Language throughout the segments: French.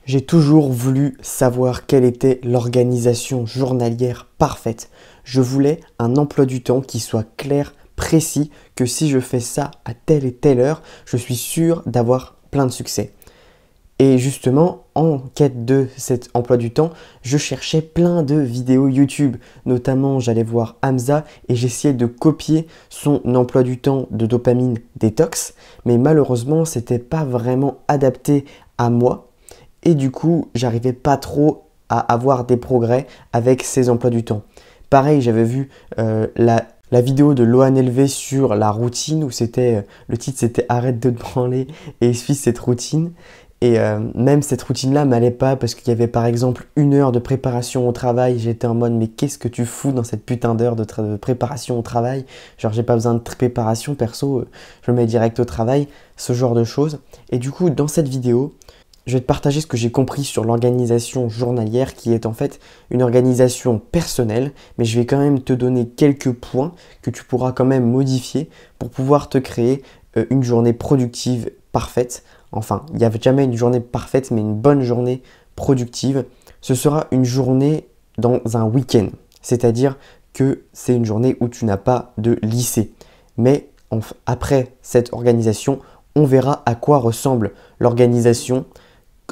J'ai toujours voulu savoir quelle était l'organisation journalière parfaite. Je voulais un emploi du temps qui soit clair, précis, que si je fais ça à telle et telle heure, je suis sûr d'avoir plein de succès. Et justement, en quête de cet emploi du temps, je cherchais plein de vidéos YouTube. Notamment, j'allais voir Hamza et j'essayais de copier son emploi du temps de dopamine détox. Mais malheureusement, c'était pas vraiment adapté à moi. Et du coup, j'arrivais pas trop à avoir des progrès avec ces emplois du temps. Pareil, j'avais vu la vidéo de Lohan Elvé sur la routine où le titre c'était Arrête de te branler et suis cette routine. Et même cette routine-là m'allait pas parce qu'il y avait par exemple 1 heure de préparation au travail. J'étais en mode mais qu'est-ce que tu fous dans cette putain d'heure de préparation au travail? Genre j'ai pas besoin de préparation perso, je me mets direct au travail, ce genre de choses. Et du coup dans cette vidéo, je vais te partager ce que j'ai compris sur l'organisation journalière qui est en fait une organisation personnelle, mais je vais quand même te donner quelques points que tu pourras quand même modifier pour pouvoir te créer une journée productive parfaite. Enfin, il n'y a jamais une journée parfaite, mais une bonne journée productive. Ce sera une journée dans un week-end, c'est-à-dire que c'est une journée où tu n'as pas de lycée. Mais après cette organisation, on verra à quoi ressemble l'organisation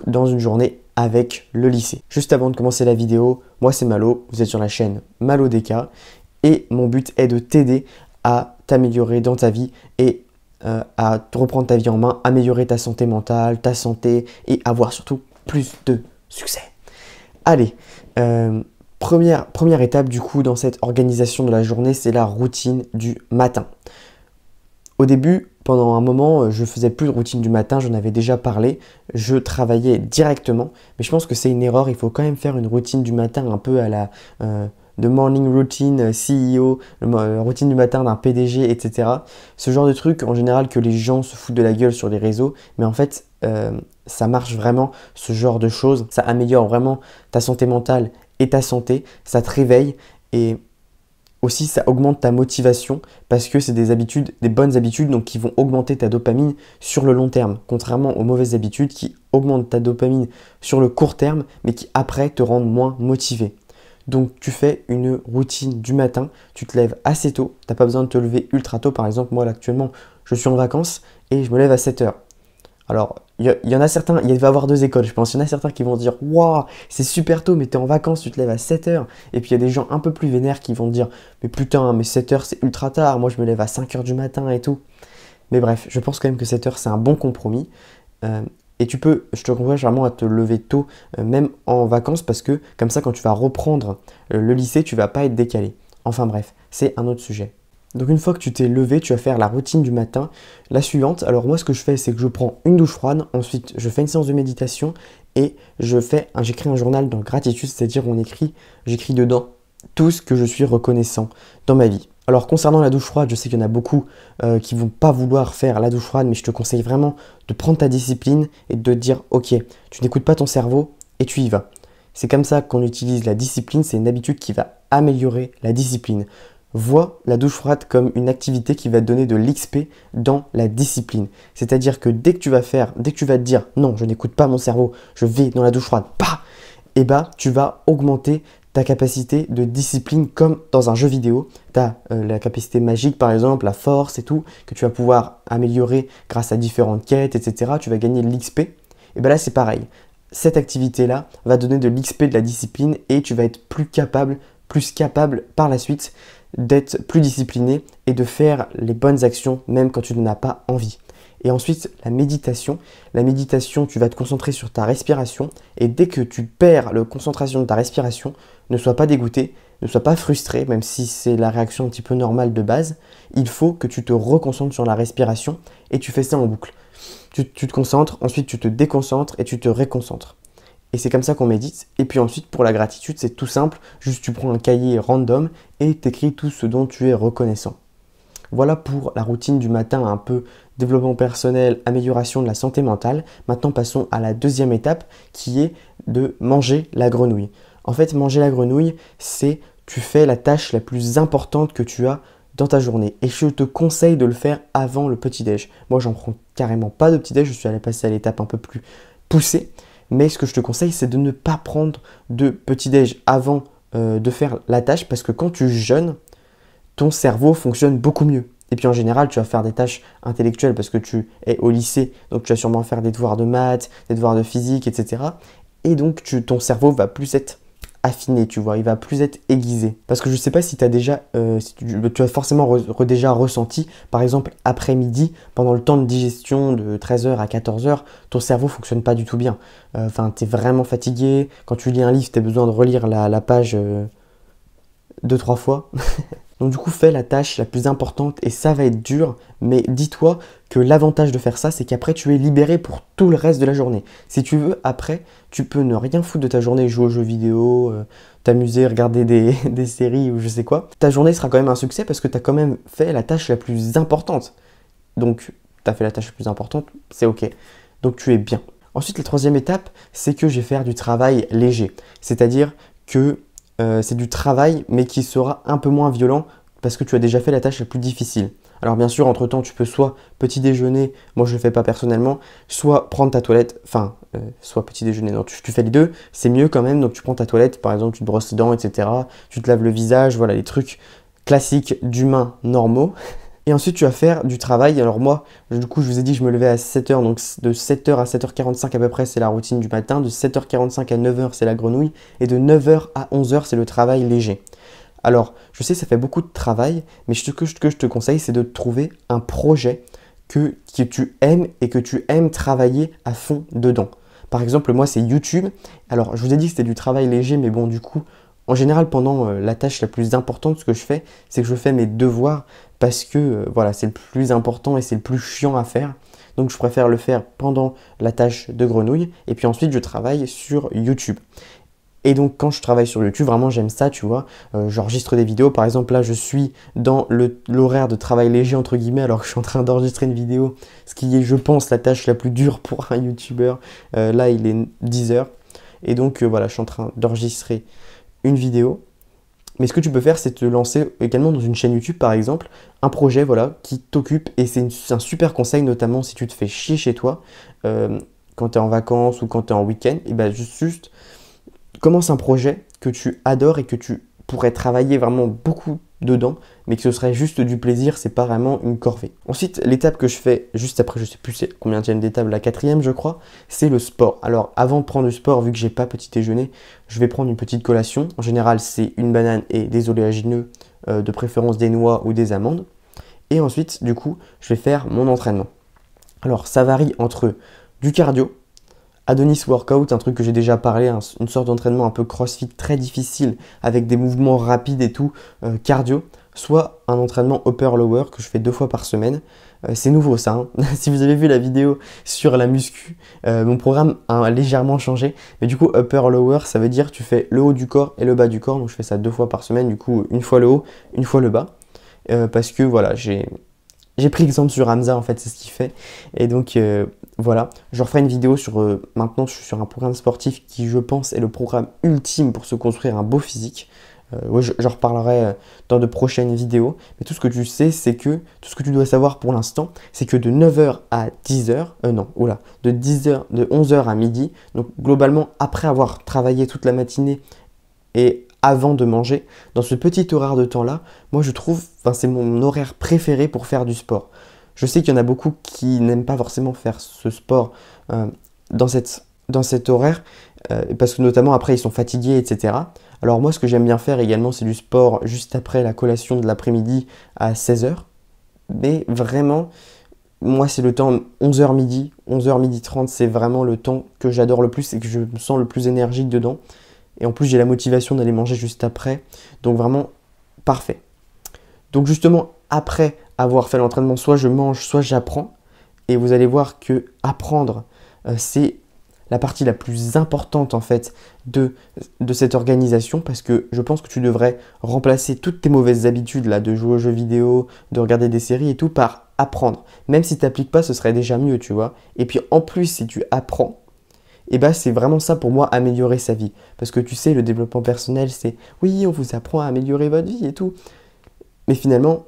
dans une journée avec le lycée. Juste avant de commencer la vidéo, moi c'est Malo, vous êtes sur la chaîne Malo DK et mon but est de t'aider à t'améliorer dans ta vie et à te reprendre ta vie en main, améliorer ta santé mentale, ta santé et avoir surtout plus de succès. Allez, première étape du coup dans cette organisation de la journée, c'est la routine du matin. Au début, pendant un moment, je faisais plus de routine du matin, j'en avais déjà parlé, je travaillais directement, mais je pense que c'est une erreur, il faut quand même faire une routine du matin un peu à la de morning routine CEO, routine du matin d'un PDG, etc. Ce genre de truc, en général, que les gens se foutent de la gueule sur les réseaux, mais en fait, ça marche vraiment, ce genre de choses, ça améliore vraiment ta santé mentale et ta santé, ça te réveille et aussi, ça augmente ta motivation parce que c'est des habitudes, des bonnes habitudes donc qui vont augmenter ta dopamine sur le long terme, contrairement aux mauvaises habitudes qui augmentent ta dopamine sur le court terme mais qui après te rendent moins motivé. Donc tu fais une routine du matin, tu te lèves assez tôt, tu n'as pas besoin de te lever ultra tôt. Par exemple, moi là, actuellement, je suis en vacances et je me lève à 7 heures. Alors, il y en a certains, il va y avoir deux écoles, je pense. Il y en a certains qui vont dire « Waouh, c'est super tôt, mais t'es en vacances, tu te lèves à 7 heures. » Et puis, il y a des gens un peu plus vénères qui vont dire « Mais putain, mais 7 heures, c'est ultra tard. Moi, je me lève à 5 heures du matin et tout. » Mais bref, je pense quand même que 7 heures, c'est un bon compromis. Et je te encourage vraiment à te lever tôt, même en vacances, parce que comme ça, quand tu vas reprendre le lycée, tu vas pas être décalé. Enfin bref, c'est un autre sujet. Donc une fois que tu t'es levé, tu vas faire la routine du matin, la suivante. Alors moi ce que je fais, c'est que je prends une douche froide, ensuite je fais une séance de méditation et j'écris un journal dans gratitude, c'est-à-dire j'écris dedans tout ce que je suis reconnaissant dans ma vie. Alors concernant la douche froide, je sais qu'il y en a beaucoup qui vont pas vouloir faire la douche froide, mais je te conseille vraiment de prendre ta discipline et de te dire ok, tu n'écoutes pas ton cerveau et tu y vas. C'est comme ça qu'on utilise la discipline, c'est une habitude qui va améliorer la discipline. Vois la douche froide comme une activité qui va te donner de l'XP dans la discipline. C'est-à-dire que dès que tu vas te dire non, je n'écoute pas mon cerveau, je vais dans la douche froide, et bah tu vas augmenter ta capacité de discipline comme dans un jeu vidéo. Tu as la capacité magique par exemple, la force et tout, que tu vas pouvoir améliorer grâce à différentes quêtes, etc. Tu vas gagner de l'XP. Et bien là c'est pareil. Cette activité-là va donner de l'XP, de la discipline et tu vas être plus capable par la suite d'être plus discipliné et de faire les bonnes actions même quand tu n'en as pas envie. Et ensuite, la méditation. La méditation, tu vas te concentrer sur ta respiration et dès que tu perds la concentration de ta respiration, ne sois pas dégoûté, ne sois pas frustré, même si c'est la réaction un petit peu normale de base. Il faut que tu te reconcentres sur la respiration et tu fais ça en boucle. Tu te concentres, ensuite tu te déconcentres et tu te réconcentres. Et c'est comme ça qu'on médite. Et puis ensuite, pour la gratitude, c'est tout simple. Juste, tu prends un cahier random et t'écris tout ce dont tu es reconnaissant. Voilà pour la routine du matin, un peu développement personnel, amélioration de la santé mentale. Maintenant, passons à la deuxième étape qui est de manger la grenouille. En fait, manger la grenouille, c'est tu fais la tâche la plus importante que tu as dans ta journée. Et je te conseille de le faire avant le petit-déj. Moi, j'en prends carrément pas de petit-déj. Je suis allé passer à l'étape un peu plus poussée. Mais ce que je te conseille, c'est de ne pas prendre de petit-déj avant de faire la tâche parce que quand tu jeûnes, ton cerveau fonctionne beaucoup mieux. Et puis en général, tu vas faire des tâches intellectuelles parce que tu es au lycée, donc tu vas sûrement faire des devoirs de maths, des devoirs de physique, etc. Et donc ton cerveau va plus être affiné, tu vois, il va plus être aiguisé. Parce que je ne sais pas si tu as déjà, si tu as forcément déjà ressenti, par exemple après-midi, pendant le temps de digestion de 13h à 14h, ton cerveau ne fonctionne pas du tout bien. Enfin, tu es vraiment fatigué. Quand tu lis un livre, tu as besoin de relire la page 2-3 fois. Donc du coup, fais la tâche la plus importante et ça va être dur, mais dis-toi que l'avantage de faire ça, c'est qu'après, tu es libéré pour tout le reste de la journée. Si tu veux, après, tu peux ne rien foutre de ta journée, jouer aux jeux vidéo, t'amuser, regarder des séries ou je sais quoi. Ta journée sera quand même un succès parce que tu as quand même fait la tâche la plus importante. Donc, tu as fait la tâche la plus importante, c'est ok. Donc, tu es bien. Ensuite, la troisième étape, c'est que je vais faire du travail léger. C'est-à-dire que c'est du travail, mais qui sera un peu moins violent parce que tu as déjà fait la tâche la plus difficile. Alors bien sûr, entre-temps, tu peux soit petit déjeuner, moi je ne le fais pas personnellement, soit prendre ta toilette, soit petit déjeuner, non, tu fais les deux, c'est mieux quand même, donc tu prends ta toilette, par exemple, tu te brosses les dents, etc., tu te laves le visage, voilà, les trucs classiques d'humains normaux. Et ensuite, tu vas faire du travail. Alors moi, du coup, je vous ai dit, je me levais à 7h, donc de 7h à 7h45 à peu près, c'est la routine du matin. De 7h45 à 9h, c'est la grenouille. Et de 9h à 11h, c'est le travail léger. Alors, je sais, ça fait beaucoup de travail, mais ce que je te conseille, c'est de trouver un projet que tu aimes et que tu aimes travailler à fond dedans. Par exemple, moi, c'est YouTube. Alors, je vous ai dit que c'était du travail léger, mais bon, du coup, en général, pendant la tâche la plus importante, ce que je fais, c'est que je fais mes devoirs parce que voilà, c'est le plus important et c'est le plus chiant à faire. Donc je préfère le faire pendant la tâche de grenouille et puis ensuite je travaille sur YouTube. Et donc quand je travaille sur YouTube, vraiment j'aime ça, tu vois. J'enregistre des vidéos, par exemple là je suis dans l'horaire de travail léger entre guillemets alors que je suis en train d'enregistrer une vidéo, ce qui est je pense la tâche la plus dure pour un YouTuber. Là il est 10h et donc voilà, je suis en train d'enregistrer une vidéo. Mais ce que tu peux faire, c'est te lancer également dans une chaîne YouTube, par exemple, un projet voilà, qui t'occupe. Et c'est un super conseil, notamment si tu te fais chier chez toi, quand tu es en vacances ou quand tu es en week-end. Et ben juste commence un projet que tu adores et que tu pourrais travailler vraiment beaucoup dedans, mais que ce serait juste du plaisir, c'est pas vraiment une corvée. Ensuite, l'étape que je fais juste après, je sais plus c'est combien d'étape, la quatrième je crois, c'est le sport. Alors avant de prendre le sport, vu que j'ai pas petit déjeuner, je vais prendre une petite collation. En général, c'est une banane et des oléagineux, de préférence des noix ou des amandes. Et ensuite, du coup, je vais faire mon entraînement. Alors ça varie entre du cardio, Adonis Workout, un truc que j'ai déjà parlé, une sorte d'entraînement un peu crossfit très difficile avec des mouvements rapides et tout, cardio, soit un entraînement upper-lower que je fais 2 fois par semaine. C'est nouveau ça, hein. Si vous avez vu la vidéo sur la muscu, mon programme a légèrement changé. Mais du coup, upper-lower, ça veut dire tu fais le haut du corps et le bas du corps. Donc je fais ça 2 fois par semaine, du coup une fois le haut, une fois le bas. Parce que voilà, j'ai pris exemple sur Hamza, en fait, c'est ce qu'il fait. Et donc, voilà, je referai une vidéo sur... maintenant, je suis sur un programme sportif qui, je pense, est le programme ultime pour se construire un beau physique. Ouais, j'en reparlerai dans de prochaines vidéos. Mais tout ce que tu sais, c'est que... Tout ce que tu dois savoir pour l'instant, c'est que de 9h à 10h... de 11h à midi, donc globalement, après avoir travaillé toute la matinée et avant de manger, dans ce petit horaire de temps-là, moi je trouve, c'est mon horaire préféré pour faire du sport. Je sais qu'il y en a beaucoup qui n'aiment pas forcément faire ce sport dans cet horaire, parce que notamment après ils sont fatigués, etc. Alors moi ce que j'aime bien faire également, c'est du sport juste après la collation de l'après-midi à 16h. Mais vraiment, moi c'est le temps 11h midi, 11h midi 30, c'est vraiment le temps que j'adore le plus et que je me sens le plus énergique dedans. Et en plus, j'ai la motivation d'aller manger juste après. Donc vraiment, parfait. Donc justement, après avoir fait l'entraînement, soit je mange, soit j'apprends. Et vous allez voir que apprendre, c'est la partie la plus importante en fait de cette organisation. Parce que je pense que tu devrais remplacer toutes tes mauvaises habitudes là, de jouer aux jeux vidéo, de regarder des séries et tout, par apprendre. Même si tu n'appliques pas, ce serait déjà mieux, tu vois. Et puis en plus, si tu apprends, et bah c'est vraiment ça pour moi, améliorer sa vie. Parce que tu sais, le développement personnel, c'est oui, on vous apprend à améliorer votre vie et tout. Mais finalement,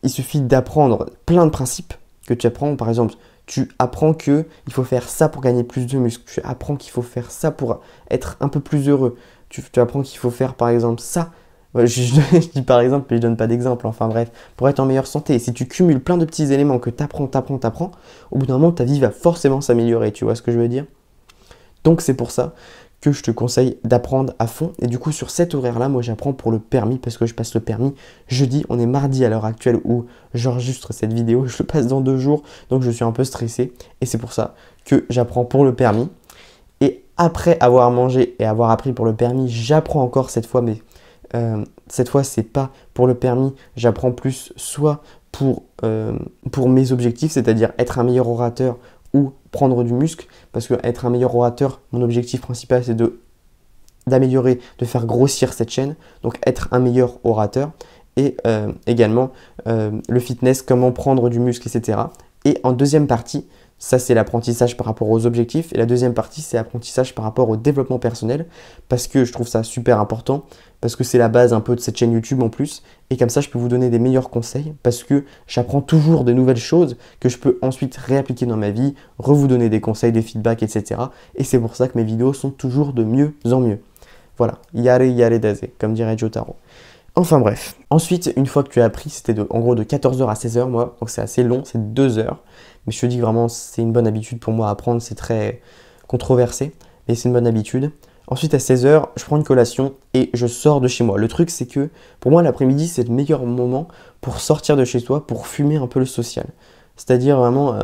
il suffit d'apprendre plein de principes que tu apprends. Par exemple, Tu apprends qu'il faut faire ça pour gagner plus de muscles. Tu apprends qu'il faut faire ça pour être un peu plus heureux. Tu apprends qu'il faut faire par exemple ça. Ouais, je dis par exemple, mais je donne pas d'exemple. Enfin bref, pour être en meilleure santé. Et si tu cumules plein de petits éléments que tu apprends, au bout d'un moment, ta vie va forcément s'améliorer. Tu vois ce que je veux dire? Donc c'est pour ça que je te conseille d'apprendre à fond. Et du coup, sur cet horaire-là, moi j'apprends pour le permis parce que je passe le permis jeudi. On est mardi à l'heure actuelle où j'enregistre cette vidéo. Je le passe dans 2 jours, donc je suis un peu stressé. Et c'est pour ça que j'apprends pour le permis. Et après avoir mangé et avoir appris pour le permis, j'apprends encore cette fois, mais cette fois, c'est pas pour le permis. J'apprends plus soit pour mes objectifs, c'est-à-dire être un meilleur orateur ou prendre du muscle, parce que être un meilleur orateur, mon objectif principal, c'est d'améliorer, de faire grossir cette chaîne, donc être un meilleur orateur, et également le fitness, comment prendre du muscle, etc. Et en deuxième partie, ça c'est l'apprentissage par rapport aux objectifs, et la deuxième partie c'est l'apprentissage par rapport au développement personnel, parce que je trouve ça super important, parce que c'est la base un peu de cette chaîne YouTube en plus, et comme ça je peux vous donner des meilleurs conseils, parce que j'apprends toujours de nouvelles choses que je peux ensuite réappliquer dans ma vie, vous donner des conseils, des feedbacks, etc. Et c'est pour ça que mes vidéos sont toujours de mieux en mieux. Voilà, yare daze, comme dirait Jotaro. Enfin bref. Ensuite, une fois que tu as appris, c'était en gros de 14h à 16h moi, donc c'est assez long, c'est 2 heures. Mais je te dis vraiment, c'est une bonne habitude pour moi à apprendre, c'est très controversé, mais c'est une bonne habitude. Ensuite, à 16h, je prends une collation et je sors de chez moi. Le truc, c'est que pour moi, l'après-midi, c'est le meilleur moment pour sortir de chez toi, pour fumer un peu le social. C'est-à-dire vraiment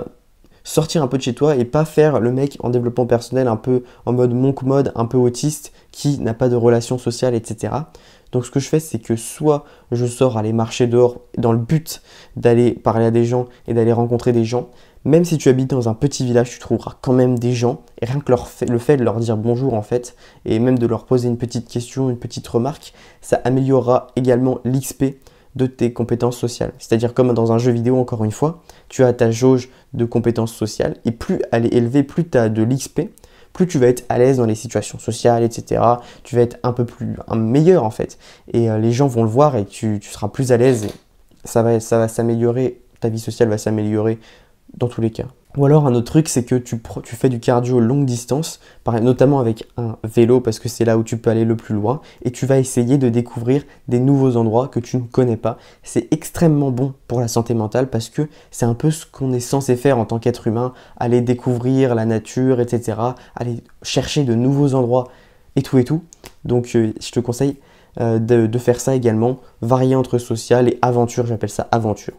sortir un peu de chez toi et pas faire le mec en développement personnel un peu en mode monk mode, un peu autiste, qui n'a pas de relations sociales, etc. Donc ce que je fais, c'est que soit je sors aller marcher dehors dans le but d'aller parler à des gens et d'aller rencontrer des gens. Même si tu habites dans un petit village, tu trouveras quand même des gens. Et rien que le fait de leur dire bonjour en fait, et même de leur poser une petite question, une petite remarque, ça améliorera également l'XP de tes compétences sociales. C'est-à-dire comme dans un jeu vidéo, encore une fois, tu as ta jauge de compétences sociales et plus elle est élevée, plus tu as de l'XP, plus tu vas être à l'aise dans les situations sociales, etc. Tu vas être un peu plus meilleur en fait. Et les gens vont le voir et tu seras plus à l'aise et ça va s'améliorer, ta vie sociale va s'améliorer dans tous les cas. Ou alors un autre truc, c'est que tu fais du cardio longue distance, notamment avec un vélo parce que c'est là où tu peux aller le plus loin et tu vas essayer de découvrir des nouveaux endroits que tu ne connais pas. C'est extrêmement bon pour la santé mentale parce que c'est un peu ce qu'on est censé faire en tant qu'être humain, aller découvrir la nature, etc., aller chercher de nouveaux endroits et tout et tout. Donc je te conseille de faire ça également, varier entre social et aventure, j'appelle ça aventure.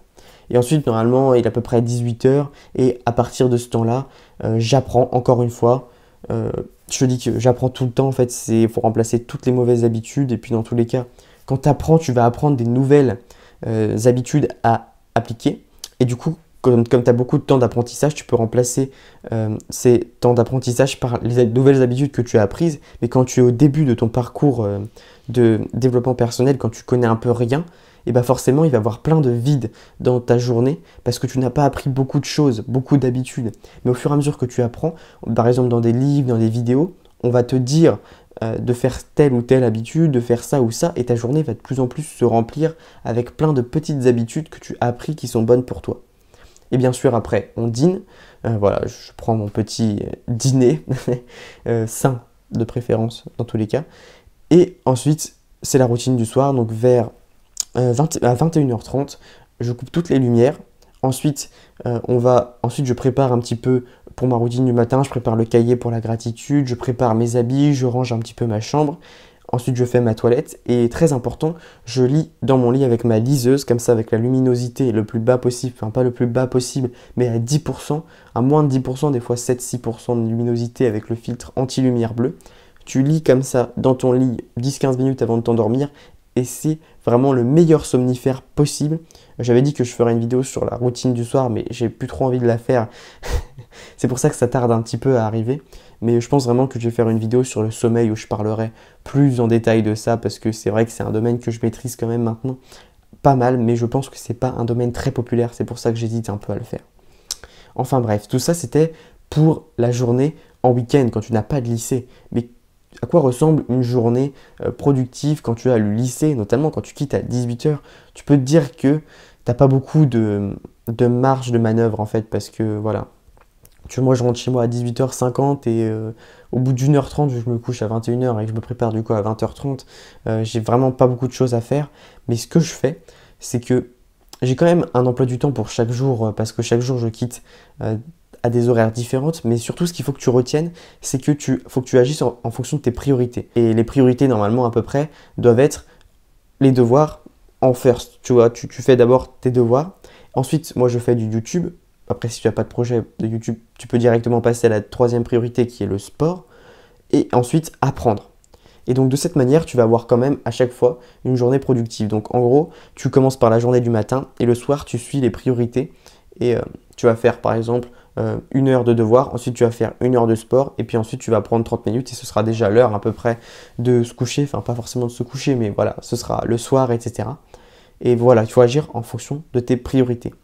Et ensuite, normalement, il est à peu près 18h. Et à partir de ce temps-là, j'apprends encore une fois. Je te dis que j'apprends tout le temps. En fait, il faut remplacer toutes les mauvaises habitudes. Et puis, dans tous les cas, quand tu apprends, tu vas apprendre des nouvelles habitudes à appliquer. Et du coup, comme tu as beaucoup de temps d'apprentissage, tu peux remplacer ces temps d'apprentissage par les nouvelles habitudes que tu as apprises. Mais quand tu es au début de ton parcours de développement personnel, quand tu connais un peu rien, et bien forcément, il va y avoir plein de vides dans ta journée parce que tu n'as pas appris beaucoup de choses, beaucoup d'habitudes. Mais au fur et à mesure que tu apprends, par exemple dans des livres, dans des vidéos, on va te dire de faire telle ou telle habitude, de faire ça ou ça, et ta journée va de plus en plus se remplir avec plein de petites habitudes que tu as appris qui sont bonnes pour toi. Et bien sûr, après, on dîne. Voilà, je prends mon petit dîner, sain de préférence dans tous les cas. Et ensuite, c'est la routine du soir, donc vers à 21h30, je coupe toutes les lumières. Ensuite, je prépare un petit peu pour ma routine du matin. Je prépare le cahier pour la gratitude. Je prépare mes habits. Je range un petit peu ma chambre. Ensuite, je fais ma toilette. Et très important, je lis dans mon lit avec ma liseuse, comme ça, avec la luminosité le plus bas possible. Enfin, pas le plus bas possible, mais à 10%, à moins de 10%, des fois 7-6% de luminosité avec le filtre anti-lumière bleue. Tu lis comme ça dans ton lit 10-15 minutes avant de t'endormir. Et c'est vraiment le meilleur somnifère possible. J'avais dit que je ferais une vidéo sur la routine du soir, mais j'ai plus trop envie de la faire. C'est pour ça que ça tarde un petit peu à arriver. Mais je pense vraiment que je vais faire une vidéo sur le sommeil où je parlerai plus en détail de ça, parce que c'est vrai que c'est un domaine que je maîtrise quand même maintenant pas mal, mais je pense que c'est pas un domaine très populaire. C'est pour ça que j'hésite un peu à le faire. Enfin bref, tout ça c'était pour la journée en week-end quand tu n'as pas de lycée. Mais à quoi ressemble une journée productive quand tu as le lycée, notamment quand tu quittes à 18h? Tu peux te dire que tu n'as pas beaucoup de marge de manœuvre en fait, parce que voilà, Tu vois, moi, je rentre chez moi à 18h50 et au bout d'1h30, je me couche à 21h et que je me prépare du coup à 20h30. J'ai vraiment pas beaucoup de choses à faire. Mais ce que je fais, c'est que j'ai quand même un emploi du temps pour chaque jour parce que chaque jour, je quitte à des horaires différentes. Mais surtout, ce qu'il faut que tu retiennes, c'est que faut que tu agisses en fonction de tes priorités. Et les priorités, normalement, à peu près, doivent être les devoirs en first. Tu vois, tu fais d'abord tes devoirs. Ensuite, moi, je fais du YouTube. Après, si tu n'as pas de projet de YouTube, tu peux directement passer à la troisième priorité qui est le sport. Et ensuite, apprendre. Et donc, de cette manière, tu vas avoir quand même à chaque fois une journée productive. Donc, en gros, tu commences par la journée du matin et le soir, tu suis les priorités. Et tu vas faire, par exemple, 1 heure de devoir. Ensuite, tu vas faire 1 heure de sport. Et puis ensuite, tu vas prendre 30 minutes et ce sera déjà l'heure à peu près de se coucher. Enfin, pas forcément de se coucher, mais voilà, ce sera le soir, etc. Et voilà, il faut agir en fonction de tes priorités.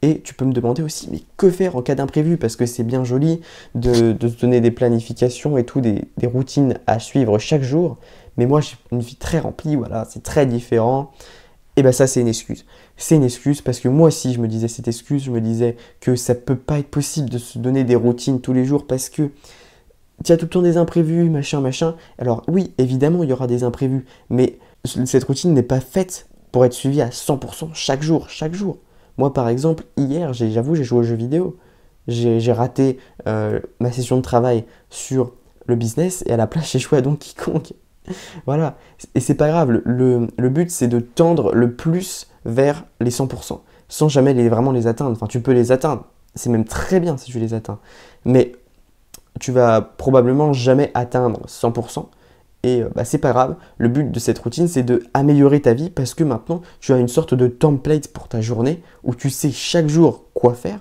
Et tu peux me demander aussi, mais que faire en cas d'imprévu? Parce que c'est bien joli de se donner des planifications et tout, des routines à suivre chaque jour. Mais moi, j'ai une vie très remplie, voilà, c'est très différent. Et bien ça, c'est une excuse. C'est une excuse parce que moi aussi, je me disais cette excuse, je me disais que ça peut pas être possible de se donner des routines tous les jours parce que tu as tout le temps des imprévus, machin, machin. Alors oui, évidemment, il y aura des imprévus, mais cette routine n'est pas faite pour être suivie à 100% chaque jour, chaque jour. Moi, par exemple, hier, j'avoue, j'ai joué aux jeux vidéo. J'ai raté ma session de travail sur le business et à la place, j'ai joué à Donkey Kong. Voilà. Et c'est pas grave. Le but, c'est de tendre le plus vers les 100%, sans jamais vraiment les atteindre. Enfin, tu peux les atteindre. C'est même très bien si tu les atteins. Mais tu vas probablement jamais atteindre 100%. Et bah, c'est pas grave, le but de cette routine c'est de améliorer ta vie parce que maintenant tu as une sorte de template pour ta journée où tu sais chaque jour quoi faire.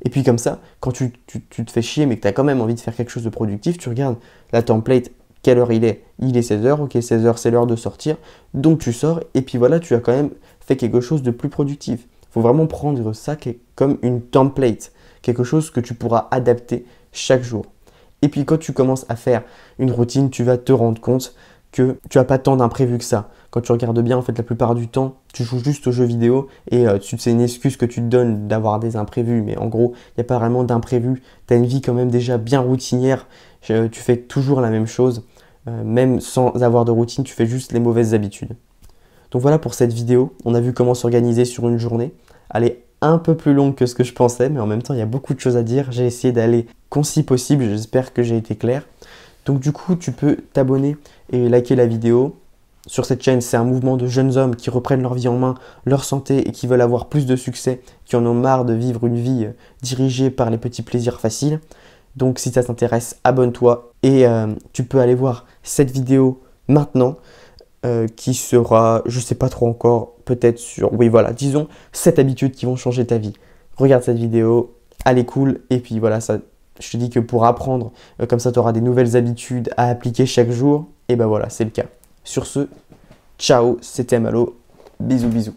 Et puis comme ça, quand tu te fais chier mais que tu as quand même envie de faire quelque chose de productif, tu regardes la template, quelle heure il est? Il est 16h, ok 16h c'est l'heure de sortir, donc tu sors et puis voilà, tu as quand même fait quelque chose de plus productif. Il faut vraiment prendre ça comme une template, quelque chose que tu pourras adapter chaque jour. Et puis quand tu commences à faire une routine, tu vas te rendre compte que tu n'as pas tant d'imprévus que ça. Quand tu regardes bien, en fait, la plupart du temps, tu joues juste aux jeux vidéo et c'est une excuse que tu te donnes d'avoir des imprévus. Mais en gros, il n'y a pas vraiment d'imprévus. Tu as une vie quand même déjà bien routinière. Tu fais toujours la même chose. Même sans avoir de routine, tu fais juste les mauvaises habitudes. Donc voilà pour cette vidéo. On a vu comment s'organiser sur une journée. Elle est un peu plus longue que ce que je pensais, mais en même temps, il y a beaucoup de choses à dire. J'ai essayé d'aller concis possible, j'espère que j'ai été clair. Donc du coup, tu peux t'abonner et liker la vidéo. Sur cette chaîne, c'est un mouvement de jeunes hommes qui reprennent leur vie en main, leur santé et qui veulent avoir plus de succès, qui en ont marre de vivre une vie dirigée par les petits plaisirs faciles. Donc si ça t'intéresse, abonne-toi et tu peux aller voir cette vidéo maintenant qui sera, je sais pas trop encore, peut-être sur, oui voilà, disons 7 habitudes qui vont changer ta vie. Regarde cette vidéo, elle est cool et puis voilà, ça, je te dis que pour apprendre, comme ça tu auras des nouvelles habitudes à appliquer chaque jour et ben voilà, c'est le cas. Sur ce, ciao, c'était Malo, bisous bisous.